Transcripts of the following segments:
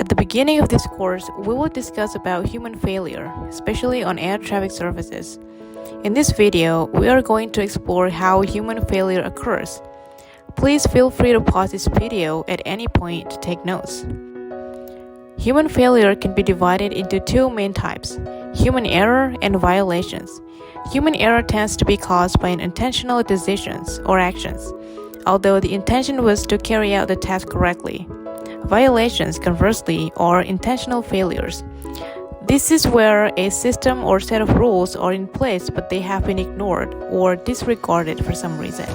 At the beginning of this course, we will discuss about human failure, especially on air traffic services. In this video, we are going to explore how human failure occurs. Please feel free to pause this video at any point to take notes. Human failure can be divided into two main types, human error and violations. Human error tends to be caused by unintentional decisions or actions, although the intention was to carry out the task correctly. Violations, conversely, are intentional failures. This is where a system or set of rules are in place but they have been ignored or disregarded for some reason.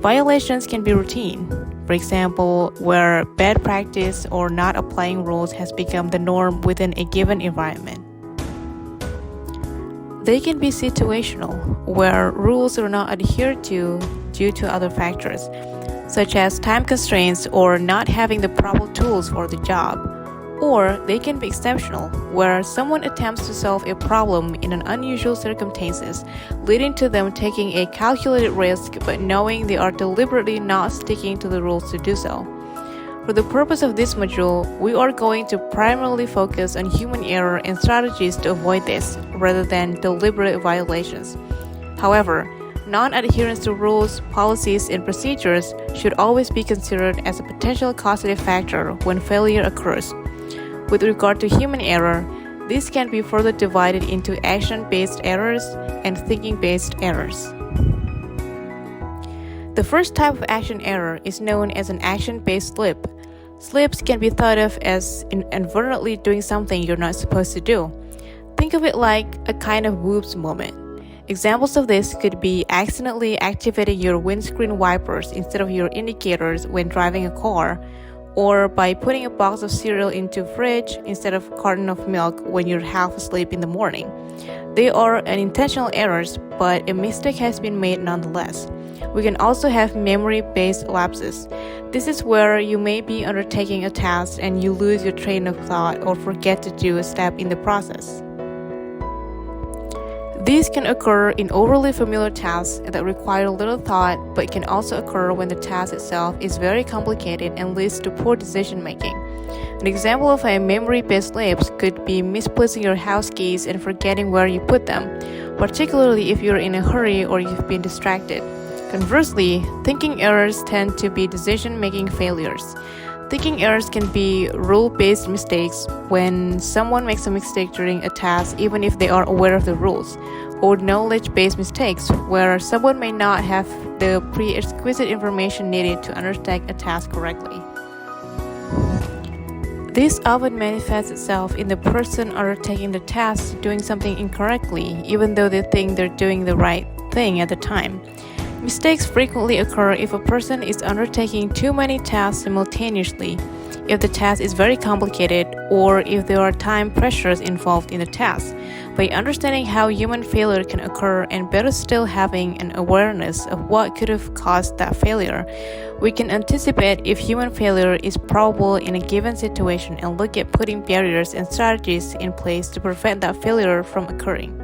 Violations can be routine, for example, where bad practice or not applying rules has become the norm within a given environment. They can be situational, where rules are not adhered to due to other factors, such as time constraints or not having the proper tools for the job. Or they can be exceptional, where someone attempts to solve a problem in an unusual circumstances, leading to them taking a calculated risk but knowing they are deliberately not sticking to the rules to do so. For the purpose of this module, we are going to primarily focus on human error and strategies to avoid this, rather than deliberate violations. However, non-adherence to rules, policies, and procedures should always be considered as a potential causative factor when failure occurs. With regard to human error, this can be further divided into action-based errors and thinking-based errors. The first type of action error is known as an action-based slip. Slips can be thought of as inadvertently doing something you're not supposed to do. Think of it like a kind of whoops moment. Examples of this could be accidentally activating your windscreen wipers instead of your indicators when driving a car, or by putting a box of cereal into a fridge instead of a carton of milk when you're half asleep in the morning. They are unintentional errors, but a mistake has been made nonetheless. We can also have memory-based lapses. This is where you may be undertaking a task and you lose your train of thought or forget to do a step in the process. These can occur in overly familiar tasks that require little thought, but can also occur when the task itself is very complicated and leads to poor decision-making. An example of a memory-based lapse could be misplacing your house keys and forgetting where you put them, particularly if you're in a hurry or you've been distracted. Conversely, thinking errors tend to be decision-making failures. Thinking errors can be rule-based mistakes when someone makes a mistake during a task even if they are aware of the rules, or knowledge-based mistakes where someone may not have the prerequisite information needed to undertake a task correctly. This often manifests itself in the person undertaking the task doing something incorrectly, even though they think they're doing the right thing at the time. Mistakes frequently occur if a person is undertaking too many tasks simultaneously, if the task is very complicated, or if there are time pressures involved in the task. By understanding how human failure can occur and better still having an awareness of what could have caused that failure, we can anticipate if human failure is probable in a given situation and look at putting barriers and strategies in place to prevent that failure from occurring.